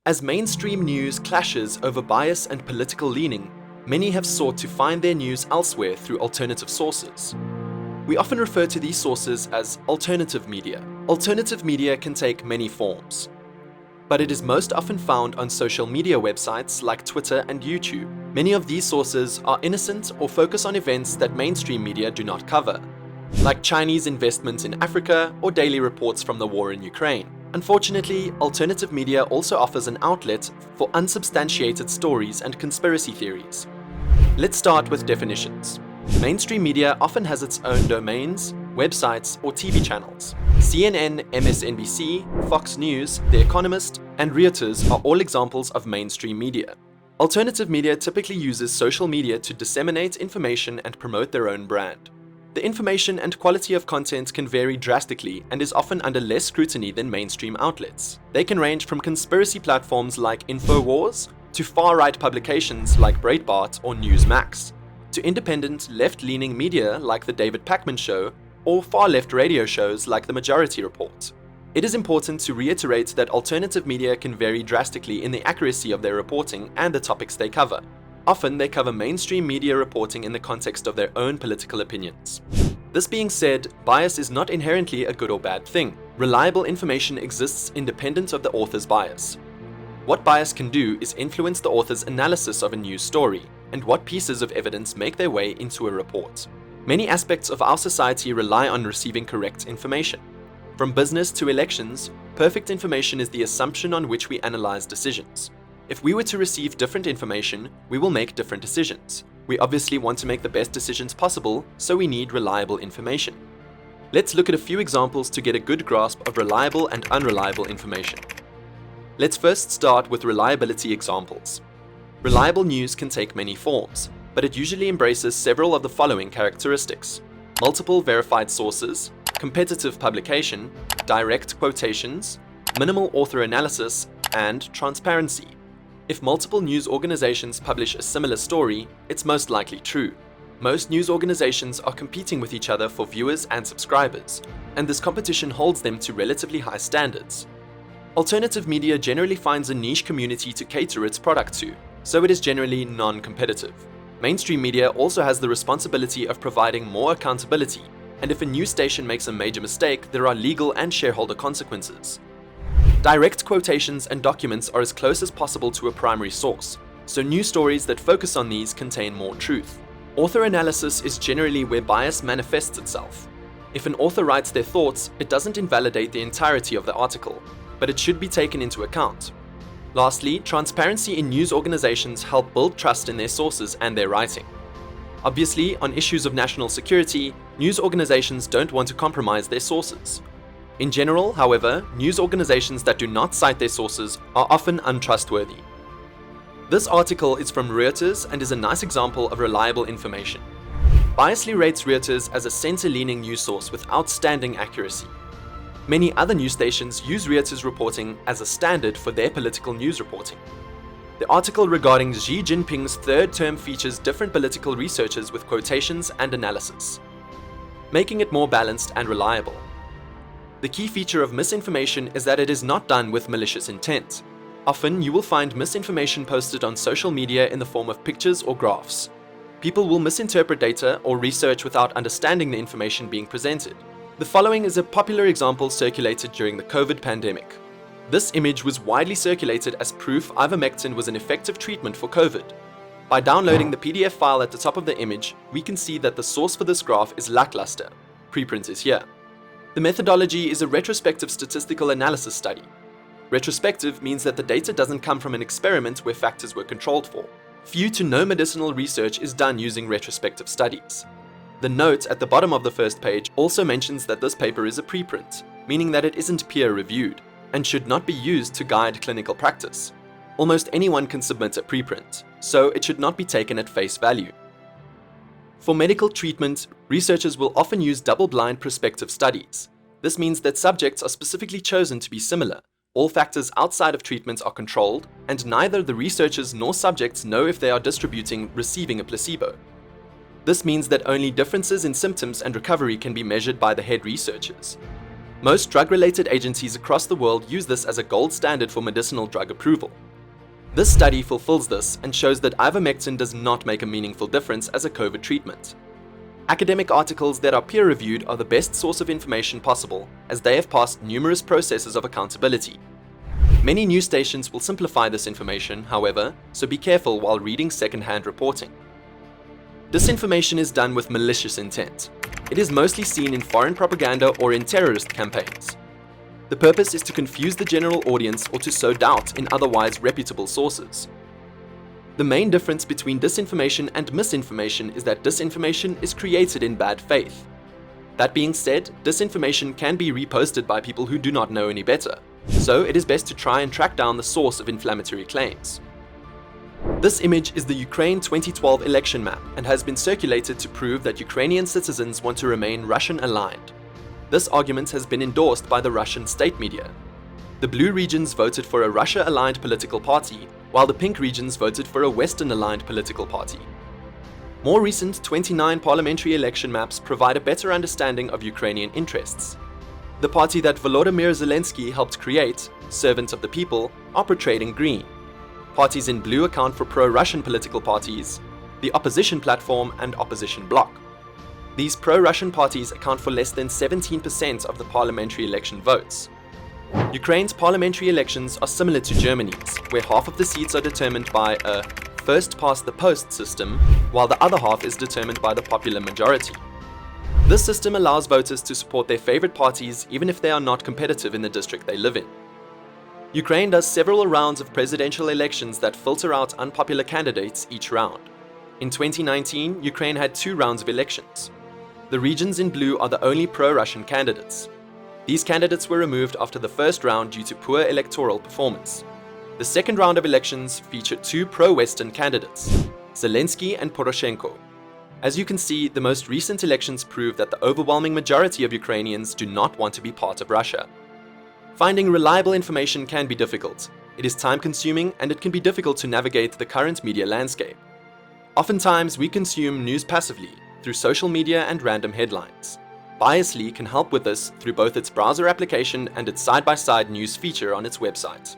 As mainstream news clashes over bias and political leaning, many have sought to find their news elsewhere through alternative sources. We often refer to these sources as alternative media. Alternative media can take many forms, but it is most often found on social media websites like Twitter and YouTube. Many of these sources are innocent or focus on events that mainstream media do not cover, like Chinese investments in Africa or daily reports from the war in Ukraine. Unfortunately, alternative media also offers an outlet for unsubstantiated stories and conspiracy theories. Let's start with definitions. Mainstream media often has its own domains, websites, or TV channels. CNN, MSNBC, Fox News, The Economist, and Reuters are all examples of mainstream media. Alternative media typically uses social media to disseminate information and promote their own brand. The information and quality of content can vary drastically and is often under less scrutiny than mainstream outlets. They can range from conspiracy platforms like InfoWars to far-right publications like Breitbart or Newsmax, to independent left-leaning media like The David Pakman Show or far-left radio shows like The Majority Report. It is important to reiterate that alternative media can vary drastically in the accuracy of their reporting and the topics they cover. Often they cover mainstream media reporting in the context of their own political opinions. This being said, bias is not inherently a good or bad thing. Reliable information exists independent of the author's bias. What bias can do is influence the author's analysis of a news story and what pieces of evidence make their way into a report. Many aspects of our society rely on receiving correct information. From business to elections, perfect information is the assumption on which we analyze decisions. If we were to receive different information, we will make different decisions. We obviously want to make the best decisions possible, so we need reliable information. Let's look at a few examples to get a good grasp of reliable and unreliable information. Let's first start with reliability examples. Reliable news can take many forms, but it usually embraces several of the following characteristics: multiple verified sources, competitive publication, direct quotations, minimal author analysis, and transparency. If multiple news organizations publish a similar story, it's most likely true. Most news organizations are competing with each other for viewers and subscribers, and this competition holds them to relatively high standards. Alternative media generally finds a niche community to cater its product to, so it is generally non-competitive. Mainstream media also has the responsibility of providing more accountability, and if a news station makes a major mistake, there are legal and shareholder consequences. Direct quotations and documents are as close as possible to a primary source, so news stories that focus on these contain more truth. Author analysis is generally where bias manifests itself. If an author writes their thoughts, it doesn't invalidate the entirety of the article, but it should be taken into account. Lastly, transparency in news organizations help build trust in their sources and their writing. Obviously, on issues of national security, news organizations don't want to compromise their sources. In general, however, news organizations that do not cite their sources are often untrustworthy. This article is from Reuters and is a nice example of reliable information. Biasly rates Reuters as a center-leaning news source with outstanding accuracy. Many other news stations use Reuters reporting as a standard for their political news reporting. The article regarding Xi Jinping's third term features different political researchers with quotations and analysis, making it more balanced and reliable. The key feature of misinformation is that it is not done with malicious intent. Often, you will find misinformation posted on social media in the form of pictures or graphs. People will misinterpret data or research without understanding the information being presented. The following is a popular example circulated during the COVID pandemic. This image was widely circulated as proof ivermectin was an effective treatment for COVID. By downloading the PDF file at the top of the image, we can see that the source for this graph is lackluster. Preprint is here. The methodology is a retrospective statistical analysis study. Retrospective means that the data doesn't come from an experiment where factors were controlled for. Few to no medicinal research is done using retrospective studies. The note at the bottom of the first page also mentions that this paper is a preprint, meaning that it isn't peer-reviewed and should not be used to guide clinical practice. Almost anyone can submit a preprint, so it should not be taken at face value. For medical treatment, researchers will often use double-blind prospective studies. This means that subjects are specifically chosen to be similar. All factors outside of treatment are controlled, and neither the researchers nor subjects know if they are receiving a placebo. This means that only differences in symptoms and recovery can be measured by the head researchers. Most drug-related agencies across the world use this as a gold standard for medicinal drug approval. This study fulfills this and shows that ivermectin does not make a meaningful difference as a COVID treatment. Academic articles that are peer-reviewed are the best source of information possible, as they have passed numerous processes of accountability. Many news stations will simplify this information, however, so be careful while reading second-hand reporting. Disinformation is done with malicious intent. It is mostly seen in foreign propaganda or in terrorist campaigns. The purpose is to confuse the general audience or to sow doubt in otherwise reputable sources. The main difference between disinformation and misinformation is that disinformation is created in bad faith. That being said, disinformation can be reposted by people who do not know any better, so it is best to try and track down the source of inflammatory claims. This image is the Ukraine 2012 election map and has been circulated to prove that Ukrainian citizens want to remain Russian-aligned. This argument has been endorsed by the Russian state media. The blue regions voted for a Russia-aligned political party, while the pink regions voted for a Western-aligned political party. More recent 29 parliamentary election maps provide a better understanding of Ukrainian interests. The party that Volodymyr Zelensky helped create, Servant of the People, are portrayed in green. Parties in blue account for pro-Russian political parties, the opposition platform and opposition bloc. These pro-Russian parties account for less than 17% of the parliamentary election votes. Ukraine's parliamentary elections are similar to Germany's, where half of the seats are determined by a first-past-the-post system, while the other half is determined by the popular majority. This system allows voters to support their favorite parties even if they are not competitive in the district they live in. Ukraine does several rounds of presidential elections that filter out unpopular candidates each round. In 2019, Ukraine had 2 rounds of elections. The regions in blue are the only pro-Russian candidates. These candidates were removed after the first round due to poor electoral performance. The second round of elections featured 2 pro-Western candidates, Zelensky and Poroshenko. As you can see, the most recent elections prove that the overwhelming majority of Ukrainians do not want to be part of Russia. Finding reliable information can be difficult. It is time-consuming and it can be difficult to navigate the current media landscape. Oftentimes, we consume news passively, through social media and random headlines. Biasly can help with this through both its browser application and its side-by-side news feature on its website.